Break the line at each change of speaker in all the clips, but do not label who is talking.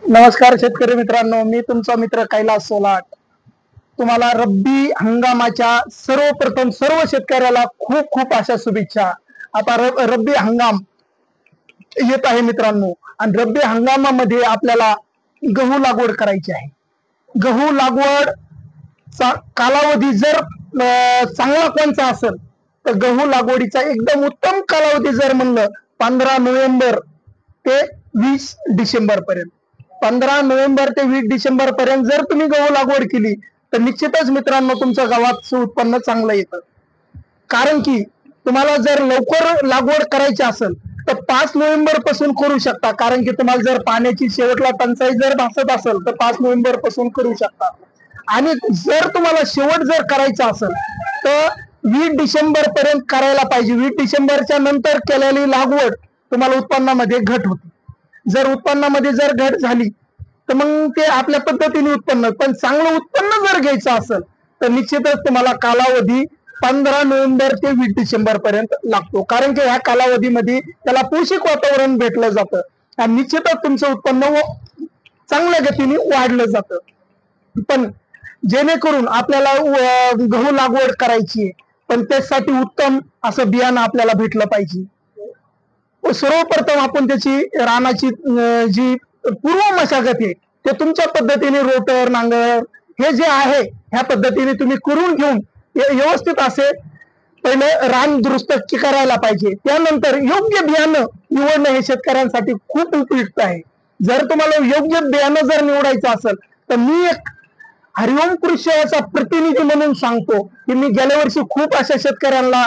नमस्कार शेतकरी मित्रांनो, मी तुमचा मित्र कैलास सोलाट। तुम्हाला रब्बी हंगामाच्या सर्वप्रथम सर्व शेतकऱ्याला खूप खूप अशा शुभेच्छा। आता रब्बी हंगाम येत आहे मित्रांनो, आणि रब्बी हंगामामध्ये आपल्याला गहू लागवड करायची आहे। गहू लागवड कालावधी जर चांगला कोणचा असेल तर गहू लागवडीचा एकदम उत्तम कालावधी जर म्हणलं 15 नोव्हेंबर ते 20 डिसेंबर पर्यंत, 15 नोव्हेंबर ते 20 डिसेंबर पर्यंत जर तुम्ही गहू लागवड केली तर निश्चितच मित्रांनो तुमचं गव्हाचं उत्पन्न चांगलं येतं। कारण की तुम्हाला जर लवकर लागवड करायची असेल तर 5 नोव्हेंबर पासून करू शकता, कारण की तुम्हाला जर पाण्याची शेवटला टंचाई जर भासत असेल तर 5 नोव्हेंबर पासून करू शकता। आणि जर तुम्हाला शेवट जर करायचा असेल तर 20 डिसेंबर पर्यंत करायला पाहिजे। 20 डिसेंबरच्या नंतर केलेली लागवड तुम्हाला उत्पन्नामध्ये घट होते। जर उत्पन्नामध्ये जर घट झाली तर मग ते आपल्या पद्धतीने उत्पन्न, पण चांगलं उत्पन्न जर घ्यायचं असेल तर निश्चितच तुम्हाला कालावधी 15 नोव्हेंबर ते 20 डिसेंबर पर्यंत लागतो। कारण की ह्या कालावधीमध्ये त्याला पोषक वातावरण भेटलं जातं आणि निश्चितच तुमचं उत्पन्न चांगल्या गतीने वाढलं जातं। पण जेणेकरून आपल्याला गहू लागवड करायची आहे, पण त्यासाठी उत्तम असं बियाणं आपल्याला भेटलं पाहिजे। सर्वप्रथम आपण त्याची रानाची जी पूर्व मशागत आहे ते तुमच्या पद्धतीने रोटर नांगर हे जे आहे ह्या पद्धतीने तुम्ही करून घेऊन व्यवस्थित असे पहिले रान दुरुस्त करायला पाहिजे। त्यानंतर योग्य बियाणं निवडणं हे शेतकऱ्यांसाठी खूप उपयुक्त आहे। जर तुम्हाला योग्य बियाणं जर निवडायचं असेल तर मी एक हरिओम कृषी याचा प्रतिनिधी म्हणून सांगतो की मी गेल्या वर्षी खूप अशा शेतकऱ्यांना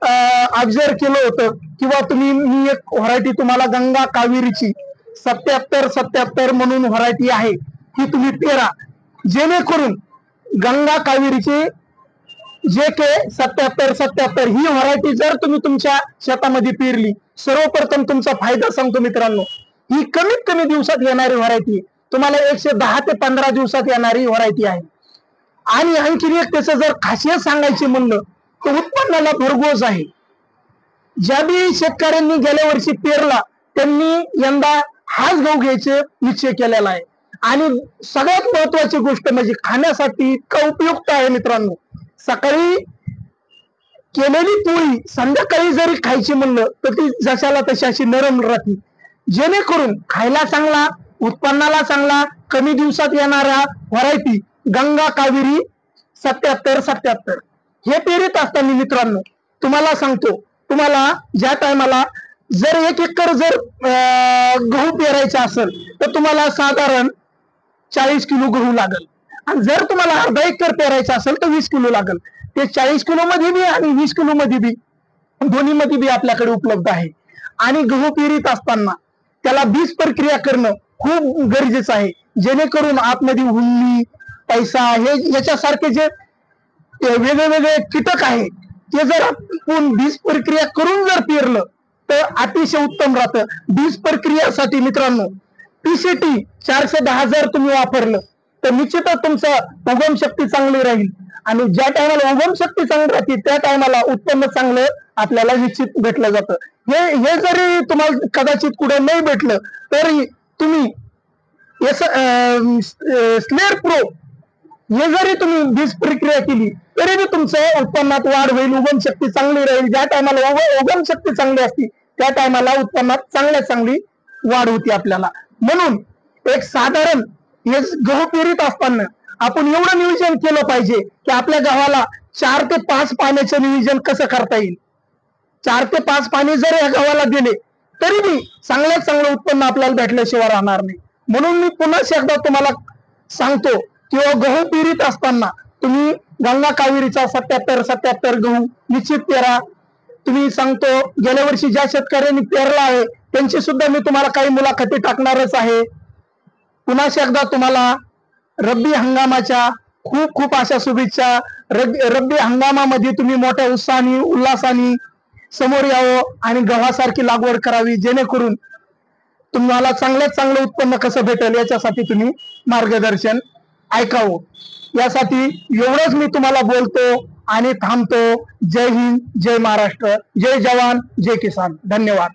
ऑब्झर्व केलं होतं, किंवा मी एक व्हरायटी तुम्हाला गंगा कावेरीची 7777 म्हणून व्हरायटी आहे ही तुम्ही पेरा। जेणेकरून गंगा कावेरीची JK 7777 ही व्हरायटी जर तुम्ही तुमच्या शेतामध्ये पेरली, सर्वप्रथम तुमचा फायदा सांगतो मित्रांनो, ही कमीत कमी दिवसात येणारी व्हरायटी, तुम्हाला 110 ते 15 दिवसात येणारी व्हरायटी आहे। आणि आणखी एक त्याचं जर खासियत सांगायची म्हणलं तर उत्पन्नाला भरघोस आहे। ज्या बी शेतकऱ्यांनी गेल्या वर्षी पेरला त्यांनी यंदा हाच गहू घ्यायचे निश्चय केलेला आहे। आणि सगळ्यात महत्वाची गोष्ट म्हणजे खाण्यासाठी इतका उपयुक्त आहे मित्रांनो। सकाळी केलेली पोळी संध्याकाळी जरी खायची म्हणलं तर ती जशाला तशी अशी नरम राहते। जेणेकरून खायला चांगला, उत्पन्नाला चांगला, कमी दिवसात येणारा व्हरायटी गंगा कावेरी 7777 हे पेरीत असताना मित्रांनो तुम्हाला सांगतो, तुम्हाला ज्या टायमाला जर 1 एकर जर गहू पेरायचा असेल तर तुम्हाला साधारण 40 किलो गहू लागेल, आणि जर तुम्हाला अर्धा एकर पेरायचा असेल तर 20 किलो लागेल। ते 40 किलो मध्ये बी आणि 20 किलो मध्ये बी दोन्ही मध्ये बी आपल्याकडे उपलब्ध आहे। आणि गहू पेरीत असताना त्याला बीज प्रक्रिया करणं खूप गरजेचं आहे, जेणेकरून आतमध्ये हुल्ली पैसा हे याच्यासारखे जे वेगवेगळे कीटक आहेत ते जर आपण बीज प्रक्रिया करून जर पेरलं तर अतिशय उत्तम राहतं। बीज प्रक्रियासाठी मित्रांनो PCT 410 जर तुम्ही वापरलं तर निश्चितच तुमचं उगम शक्ती चांगली राहील, आणि ज्या टायमाला उगम शक्ती चांगली राहते त्या टायमाला उत्पन्न चांगलं आपल्याला निश्चित भेटलं जातं। हे जरी तुम्हाला कदाचित कुठे नाही भेटलं तरी तुम्ही स्लेअर प्रो हे जरी तुम्ही बीज प्रक्रिया केली तरी बी तुमचं उत्पन्नात वाढ होईल, उगम शक्ती चांगली राहील। ज्या टायमाला उगम शक्ती चांगली असते त्या टायमाला उत्पन्नात चांगली वाढ होती आपल्याला। म्हणून एक साधारण हे गहू पेरीत असताना आपण एवढं नियोजन केलं पाहिजे की आपल्या गव्हाला 4 ते 5 पाण्याचं नियोजन कसं करता येईल। 4 ते 5 पाणी जर या गव्हाला दिले तरी बी चांगल्यात चांगलं उत्पन्न आपल्याला भेटल्याशिवाय राहणार नाही। म्हणून मी पुन्हा एकदा तुम्हाला सांगतो किंवा गहू पेरीत असताना तुम्ही गंगा कावेरीचा 7777 गहू निश्चित पेरा। तुम्ही सांगतो गेल्या वर्षी ज्या शेतकऱ्यांनी पेरला आहे त्यांची सुद्धा मी तुम्हाला काही मुलाखती टाकणारच आहे। पुन्हा एकदा तुम्हाला रब्बी हंगामाच्या खूप खूप अशा शुभेच्छा। रब्बी हंगामामध्ये तुम्ही मोठ्या उत्साहाने उल्हासाने समोर यावं आणि गव्हासारखी लागवड करावी, जेणेकरून तुम्हाला चांगल्यात चांगलं उत्पन्न कसं भेटेल याच्यासाठी तुम्ही मार्गदर्शन ऐकावं। यासाठी एवढंच मी तुम्हाला बोलतो आणि थांबतो। जय हिंद, जय महाराष्ट्र, जय जवान, जय किसान। धन्यवाद।